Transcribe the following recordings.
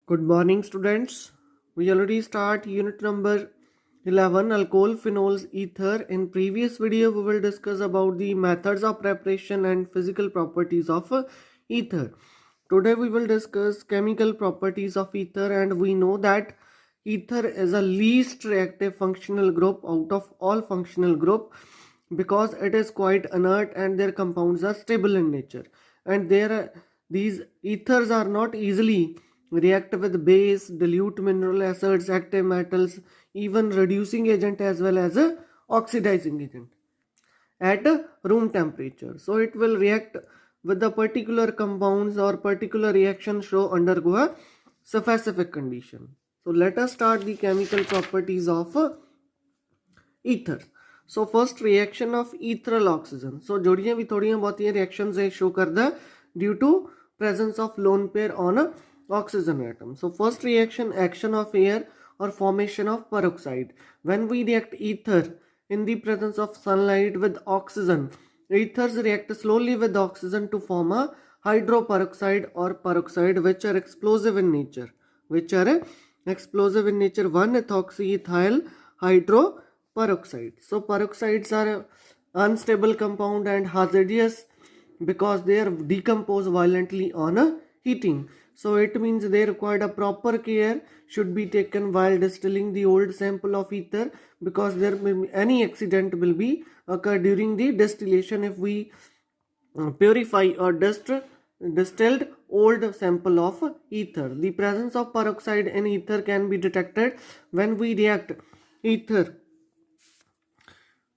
Good morning, students. We already start unit number 11, alcohol, phenols, ether. In previous video, we will discuss about the methods of preparation and physical properties of ether. Today, we will discuss chemical properties of ether, and we know that ether is a least reactive functional group out of all functional group because it is quite inert and their compounds are stable in nature, and these ethers are not easily react with base, dilute mineral acids, active metals, even reducing agent as well as a oxidizing agent at room temperature. So it will react with the particular compounds or particular reaction show undergo a specific condition. So let us start the chemical properties of ether. So first reaction of ethereal oxygen. So जोड़ियां भी थोड़ियां बहुत reactions है show करदा due to presence of lone pair on a oxygen atom. So first reaction, action of air or formation of peroxide. When we react ether in the presence of sunlight with oxygen, ethers react slowly with oxygen to form a hydroperoxide or peroxide, which are explosive in nature. One ethoxyethyl hydroperoxide. So peroxides are unstable compound and hazardous because they are decomposed violently on a heating. So it means they required a proper care should be taken while distilling the old sample of ether, because there may be any accident will be occur during the distillation if we purify or distilled old sample of ether. The presence of peroxide in ether can be detected when we react ether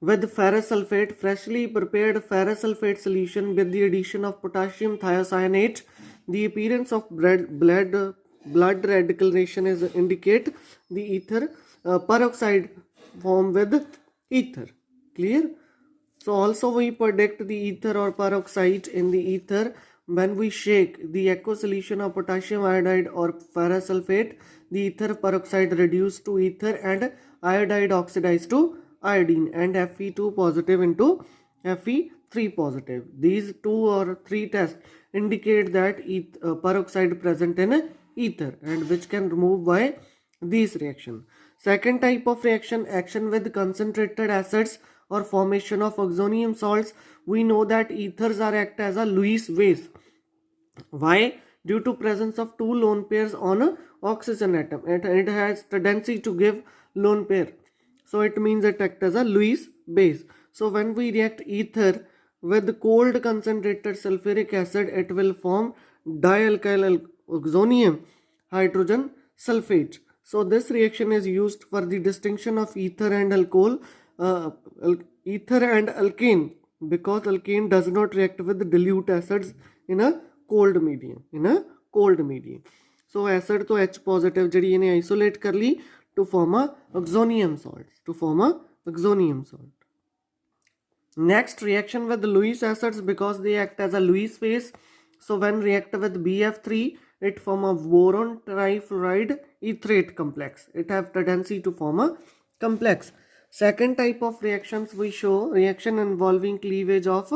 with ferrous sulfate, freshly prepared ferrous sulfate solution with the addition of potassium thiocyanate. The appearance of blood radicalization is indicate the ether peroxide form with ether. Clear? So also we predict the ether or peroxide in the ether when we shake the aqueous solution of potassium iodide or ferrous sulfate. The ether peroxide reduced to ether and iodide oxidized to iodine, and Fe2 positive into Fe3 positive. These 2 or 3 tests indicate that peroxide present in ether and which can remove by these reaction. Second type of reaction, action with concentrated acids or formation of oxonium salts. We know that ethers are act as a Lewis base. Why? Due to presence of two lone pairs on a oxygen atom. It has tendency to give lone pair. So it means it acts as a Lewis base. So when we react ether with cold concentrated sulfuric acid, it will form dialkyl oxonium hydrogen sulfate. So this reaction is used for the distinction of ether and alcohol, ether and alkane, because alkane does not react with dilute acids in a cold medium. So acid to H positive जड़ी इन्हें isolate कर ली to form a oxonium salt. Next, reaction with Lewis acids, because they act as a Lewis base. So when react with BF3, it form a boron trifluoride etherate complex. It have tendency to form a complex. Second type of reactions we show reaction involving cleavage of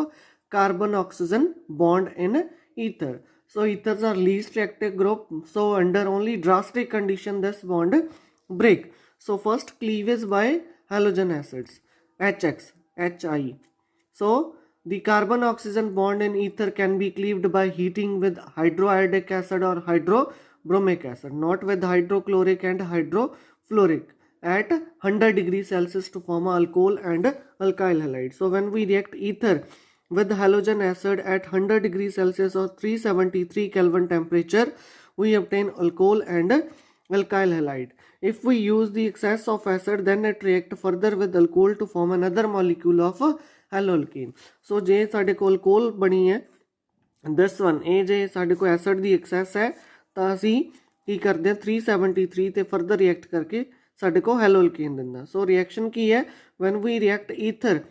carbon oxygen bond in ether. So ethers are least reactive group. So under only drastic condition this bond break. So first cleavage by halogen acids HX, HI. So the carbon oxygen bond in ether can be cleaved by heating with hydroiodic acid or hydrobromic acid, not with hydrochloric and hydrofluoric at 100 degrees Celsius to form alcohol and alkyl halide. So when we react ether with halogen acid at 100 degrees Celsius or 373 Kelvin temperature, we obtain alcohol and alkyl halide. If we use the excess of acid, then it react further with alcohol to form another molecule of haloalkane. So जे साडे को alcohol बनी है this one, ਇਹ ਜੇ ਸਾਡੇ को acid ਦੀ excess ਹੈ ਤਾਂ ਅਸੀਂ ਕੀ ਕਰਦੇ ਹਾਂ 373 ਤੇ further react ਕਰਕੇ ਸਾਡੇ को haloalkane ਦਿੰਦਾ. So reaction ਕੀ ਹੈ, when we react ether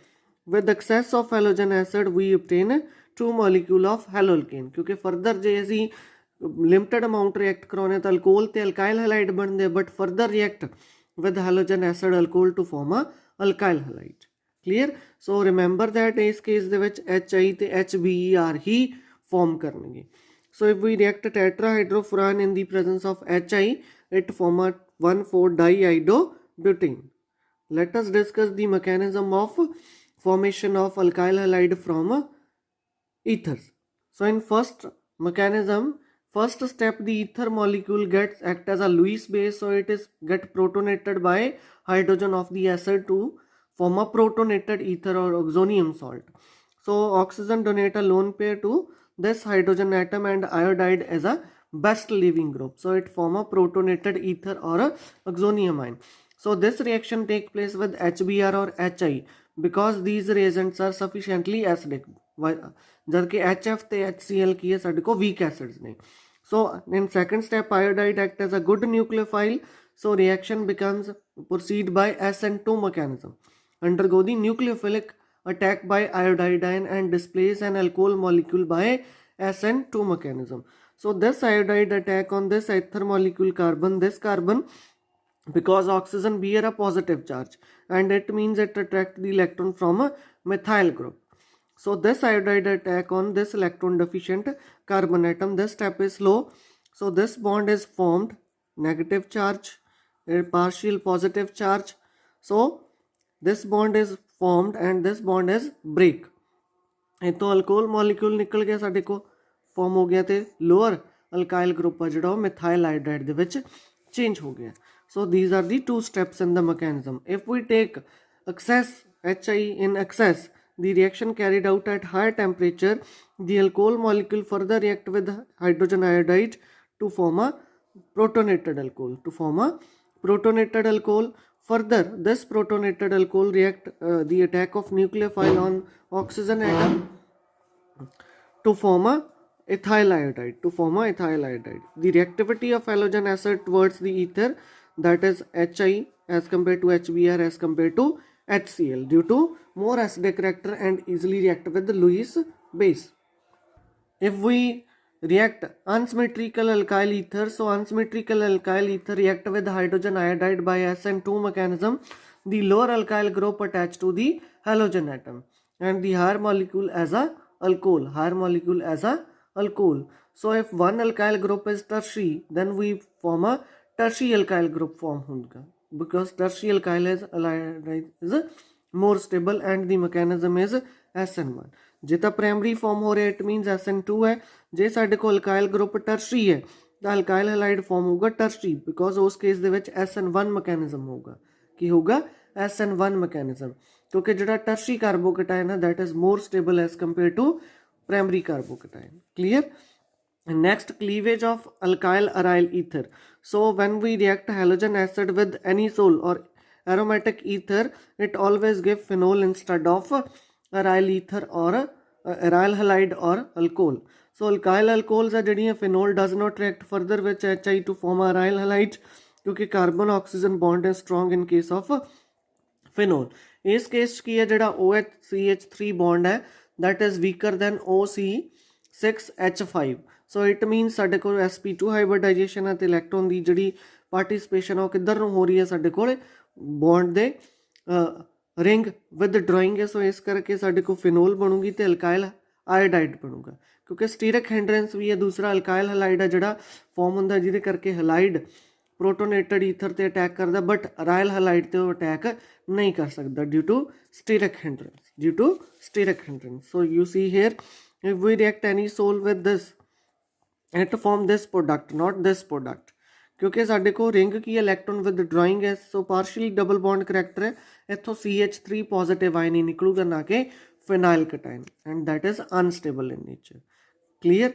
with excess of halogen acid we obtain 2 molecule of haloalkane, क्योंकि further ਜੇ ਅਸੀਂ limited amount react कराने तो alcohol ਤੇ alkyl halide ਬਣਦੇ, but further react with halogen acid alcohol to form a alkyl halide. Clear? So remember that ਇਸ case ਦੇ ਵਿੱਚ HI ਤੇ HBr ਹੀ form ਕਰਨਗੇ. So if we react tetrahydrofuran in the presence of Hi, it form a 1,4-diiodobutane. Let us discuss the mechanism of formation of alkyl halide from ethers. So in first mechanism, first step, the ether molecule gets act as a Lewis base, so it is get protonated by hydrogen of the acid to form a protonated ether or oxonium salt. So oxygen donate a lone pair to this hydrogen atom and iodide as a best leaving group. So it form a protonated ether or a oxonium ion. So this reaction take place with HBr or Hi because these reagents are sufficiently acidic. जबकि HF ਤੇ HCl ਕੀ ਹੈ ਸਾਡੇ ਕੋਲ weak acids ਨੇ. So in second step, iodide act as a good nucleophile. So reaction becomes proceed by SN2 mechanism. Undergo the nucleophilic attack by iodide ion and displace an alcohol molecule by SN2 mechanism. So this iodide attack on this ether molecule carbon, this carbon, because oxygen bear a positive charge and it means it attract the electron from a methyl group. So this iodide attack on this electron deficient carbon atom, this step is slow. So this bond is formed, negative charge, a partial positive charge. So this bond is formed and this bond is break. इतों alcohol molecule निकल गया साडे को form हो गया ते lower alkyl group आ जिहड़ा methyl iodide they which change हो गया. So these are the two steps in the mechanism. If we take excess HI in excess, the reaction carried out at higher temperature, the alcohol molecule further react with hydrogen iodide to form a protonated alcohol. Further, this protonated alcohol react the attack of nucleophile on oxygen atom to form a ethyl iodide. The reactivity of halogen acid towards the ether, that is Hi as compared to HBr as compared to HCl, due to more acidic character and easily react with the Lewis base. If we react unsymmetrical alkyl ether, so unsymmetrical alkyl ether react with hydrogen iodide by SN2 mechanism. The lower alkyl group attached to the halogen atom and the higher molecule as a alcohol. So if one alkyl group is tertiary, then we form a tertiary alkyl group form होगा, because tertiary alkyl is more stable and the mechanism is SN1. जितना primary form हो रहा है it मीनस SN2 है. जे साडे को alkyl group tertiary है तो अल्काइल हैलाइड फॉर्म होगा टर्शरी, बिकॉज उस केस दे विच SN1 मैकेनिज्म होगा. की होगा SN1 मैकेनिज्म, क्योंकि जो टर्शरी कार्बोकेटाइन है that is more stable as compare to primary carbocation. Clear. Next, cleavage of alkyl aryl ether. So when we react halogen acid with anisole or aromatic ether, it always give phenol instead of aryl ether or aryl halide or alcohol. So alkyl alcohols are ਜਿਹੜੀਆਂ phenol does not react further with HI to form aryl halide, क्योंकि carbon oxygen bond is strong in case of phenol. इस case की है ਜਿਹੜਾ OH-CH3 bond है that is weaker than OC6H5. So it मीनस साढ़े को sp2 hybridisation है तो इलैक्ट्रॉन की जी पार्टिसिपेशन है किधर हो रही है साढ़े को bond they ring with drawing है. सो इस करके साढ़े को फिनोल बनूगी तो अल्काइल आयोडाइड बनूगा, क्योंकि स्टीरिक हैंड्रेंस भी है. दूसरा अल्काइल हलाइड है जोड़ा फॉर्म होंगे जिहदे करके हलाइड प्रोटोनेटेड ईथर ते अटैक करता, बट अराइल हलाइड ते अटैक नहीं कर सकता due to steric hindrance. So you see here if we react anisole with this it form this product not this product, क्योंकि साढ़े को रिंग की इलैक्ट्रॉन विद ड्रॉइंग है. So partially double bond character है, इतों CH3 positive ion ही निकलूगा ना कि phenyl cation, and that is unstable in nature. Clear.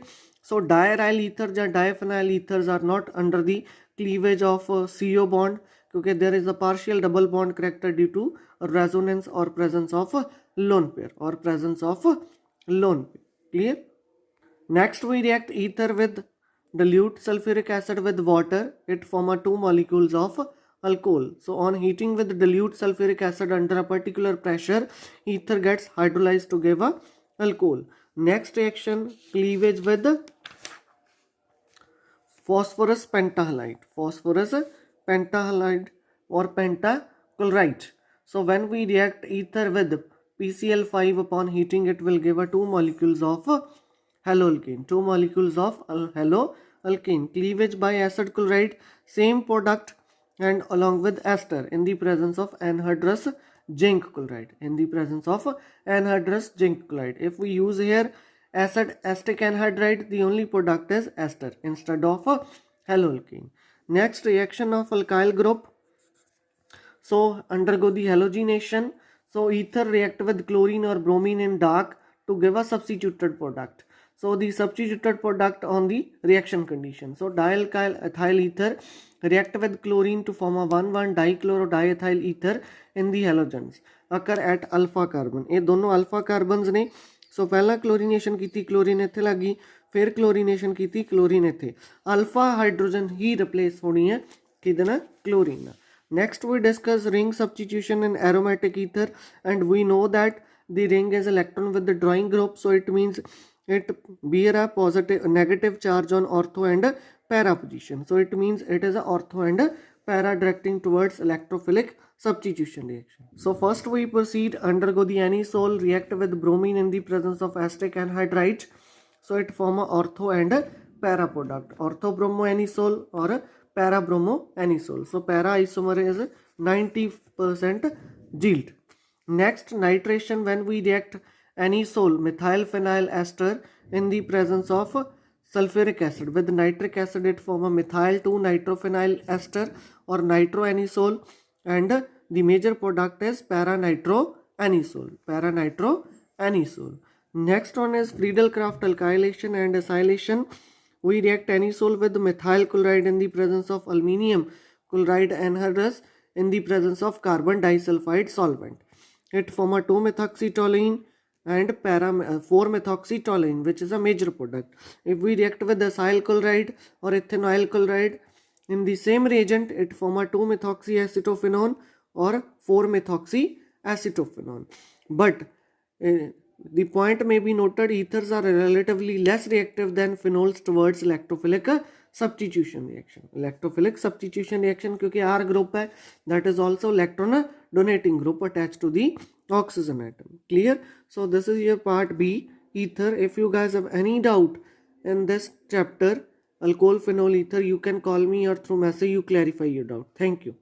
So diaryl ether या diphenyl ethers are not under the cleavage of CO bond, क्योंकि there is a partial double bond character due to resonance और presence of lone pair clear. Next we react ether with dilute sulfuric acid with water. It form a 2 molecules of alcohol. So on heating with dilute sulfuric acid under a particular pressure, ether gets hydrolyzed to give a alcohol. Next reaction, cleavage with phosphorus pentahalide or pentachloride. So when we react ether with PCl5 upon heating, it will give a 2 molecules of haloalkane. Two molecules of haloalkane. Cleavage by acid chloride, same product, and along with ester in the presence of anhydrous zinc chloride. In the presence of anhydrous zinc chloride. If we use here acid acetic anhydride, the only product is ester instead of haloalkane. Next reaction of alkyl group. So undergo the halogenation. So ether react with chlorine or bromine in dark to give a substituted product. So the substituted product on the reaction condition. So dialkyl ethyl ether react with chlorine to form a 1,1 dichlorodiethyl ether in the halogens occur at alpha carbon. ये दोनों alpha carbons ने. So पहला chlorination की थी, chlorine इथे लगी, फिर chlorination की थी, chlorine इथे. Alpha hydrogen ही replace होनी है किधर ना, chlorine. Next we discuss ring substitution in aromatic ether, and we know that the ring is electron with the drawing group, so it means it bear a positive negative charge on ortho and para position. So it means it is a ortho and para directing towards electrophilic substitution reaction. So first we proceed undergo the anisole react with bromine in the presence of acetic anhydride. So it form a ortho and para product. Ortho bromoanisole or para bromoanisole. So para isomer is 90% yield. Next nitration, when we react anisole methyl phenyl ester in the presence of sulfuric acid with nitric acid, it form a methyl 2 nitrophenyl ester or nitroanisole, and the major product is para nitroanisole. Next one is Friedel-Crafts alkylation and acylation. We react anisole with methyl chloride in the presence of aluminium chloride anhydrous in the presence of carbon disulfide solvent. It form a 2-methoxytoluene and 4-methoxytoluene, which is a major product. If we react with acyl chloride or ethanoyl chloride in the same reagent, it form a 2-methoxyacetophenone or 4-methoxyacetophenone. But the point may be noted, ethers are relatively less reactive than phenols towards electrophilic substitution reaction. Electrophilic substitution reaction क्योंकि R group है, that is also electron donating group attached to the oxygen atom. Clear? So this is your part B, ether. If you guys have any doubt in this chapter, alcohol phenol ether, you can call me or through message you clarify your doubt. Thank you.